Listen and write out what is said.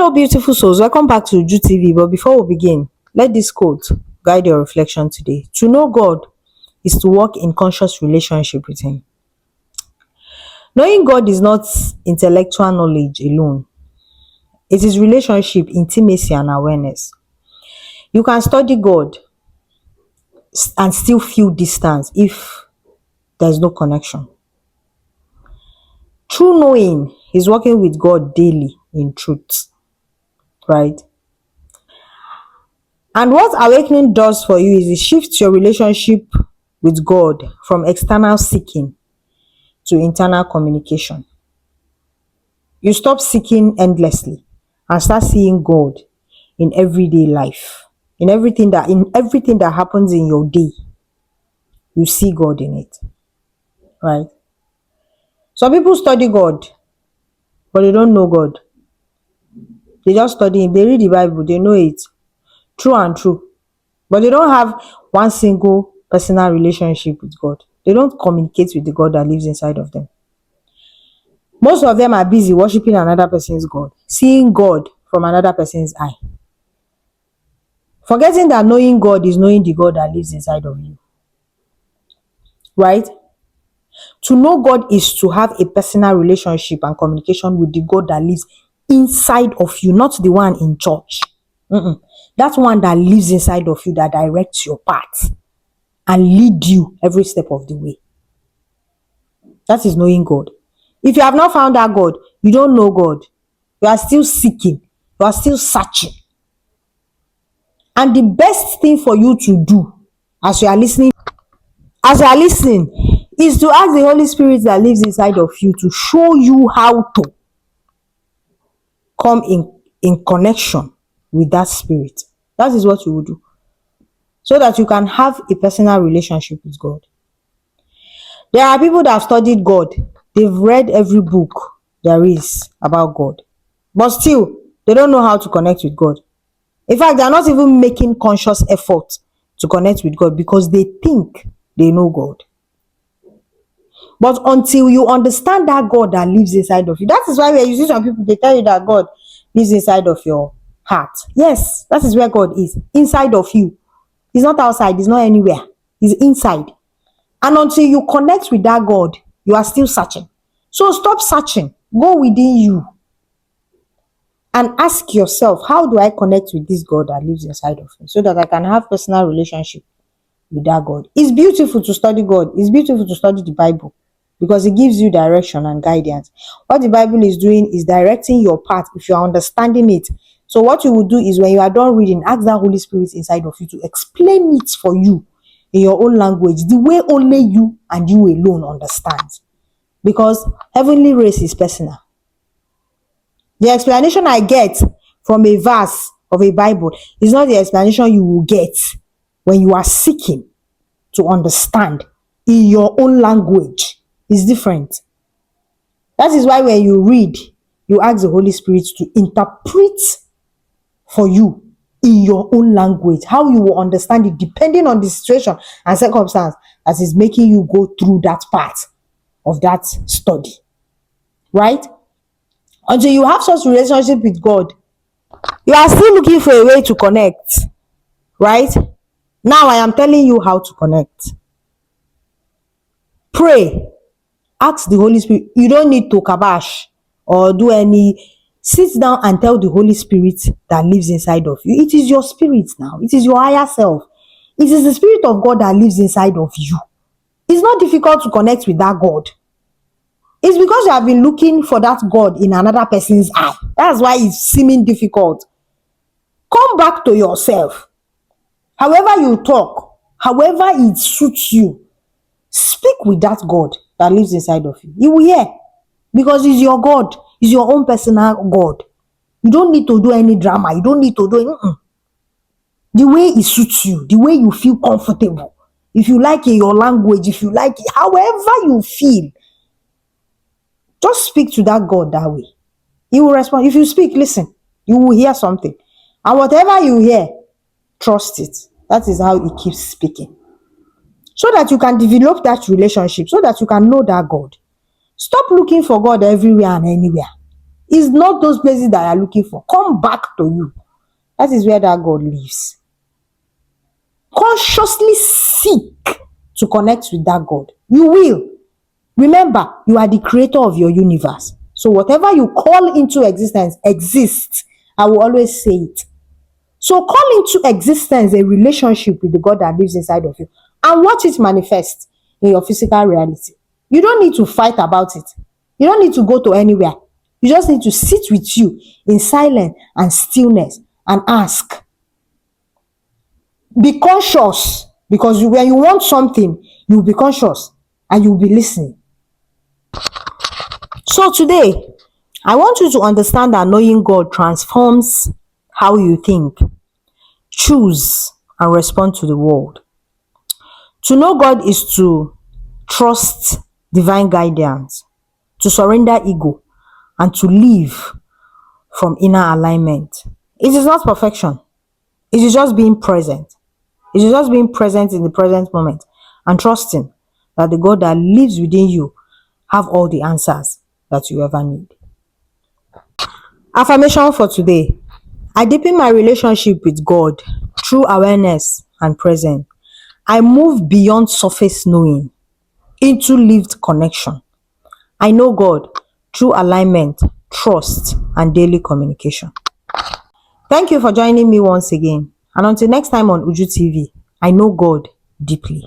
Hello, beautiful souls. Welcome back to Uju TV. But before we begin, let this quote guide your reflection today. To know God is to walk in conscious relationship with Him. Knowing God is not intellectual knowledge alone. It is relationship, intimacy, and awareness. You can study God and still feel distance if there is no connection. True knowing is working with God daily in truth, right? And what awakening does for you is it shifts your relationship with God from external seeking to internal communication. You stop seeking endlessly and start seeing God in everyday life. In everything that happens in your day, you see God in it. Right? Some people study God, but they don't know God. They just study Him. They read the Bible, they know it. True and true. But they don't have one single personal relationship with God. They don't communicate with the God that lives inside of them. Most of them are busy worshiping another person's God, seeing God from another person's eye. Forgetting that knowing God is knowing the God that lives inside of you. Right? To know God is to have a personal relationship and communication with the God that lives inside of you, not the one in church. That one that lives inside of you, that directs your path and lead you every step of the way. That is knowing God. If you have not found that God, you don't know God. You are still seeking. You are still searching. And the best thing for you to do as you are listening, is to ask the Holy Spirit that lives inside of you to show you how to come in connection with that spirit. That is what you will do, so that you can have a personal relationship with God. There are people that have studied God. They've read every book there is about God, but still, they don't know how to connect with God. In fact, they are not even making conscious effort to connect with God because they think they know God. But until you understand that God that lives inside of you, that is why when you see some people, they tell you that God lives inside of your heart. Yes, that is where God is, inside of you. He's not outside, he's not anywhere. He's inside. And until you connect with that God, you are still searching. So stop searching. Go within you and ask yourself, how do I connect with this God that lives inside of me so that I can have personal relationship with that God? It's beautiful to study God. It's beautiful to study the Bible because it gives you direction and guidance. What the Bible is doing is directing your path if you are understanding it. So what you will do is when you are done reading, ask that Holy Spirit inside of you to explain it for you in your own language, the way only you and you alone understand. Because heavenly race is personal. The explanation I get from a verse of a Bible is not the explanation you will get when you are seeking to understand in your own language. It's different. That is why when you read, you ask the Holy Spirit to interpret for you in your own language, how you will understand it depending on the situation and circumstance that is making you go through that part of that study. Right? Until you have such relationship with God, you are still looking for a way to connect. Right? Now I am telling you how to connect. Pray. Ask the Holy Spirit. You don't need to kabash or do any. Sit down and tell the Holy Spirit that lives inside of you. It is your spirit now. It is your higher self. It is the Spirit of God that lives inside of you. It's not difficult to connect with that God. It's because you have been looking for that God in another person's eye. That's why it's seeming difficult. Come back to yourself. However you talk, however it suits you, speak with that God that lives inside of you. You will hear. Because it's your God. It's your own personal God. You don't need to do any drama. You don't need to do the way it suits you, the way you feel comfortable. If you like in your language, if you like it, however you feel, just speak to that God that way. He will respond. If you speak, listen, you will hear something. And whatever you hear, trust it. That is how he keeps speaking. So that you can develop that relationship, so that you can know that God. Stop looking for God everywhere and anywhere. It's not those places that you are looking for. Come back to you. That is where that God lives. Consciously seek to connect with that God. You will. Remember, you are the creator of your universe. So whatever you call into existence exists. I will always say it. So call into existence a relationship with the God that lives inside of you and watch it manifest in your physical reality. You don't need to fight about it. You don't need to go to anywhere. You just need to sit with you in silence and stillness and ask. Be conscious, because when you want something, you'll be conscious and you'll be listening. So today, I want you to understand that knowing God transforms how you think, choose, and respond to the world. To know God is to trust divine guidance, to surrender ego, and to live from inner alignment. It is not perfection. It is just being present. It is just being present in the present moment and trusting that the God that lives within you have all the answers that you ever need. Affirmation for today. I deepen my relationship with God through awareness and presence. I move beyond surface knowing into lived connection. I know God through alignment, trust, and daily communication. Thank you for joining me once again. And until next time on Uju TV, I know God deeply.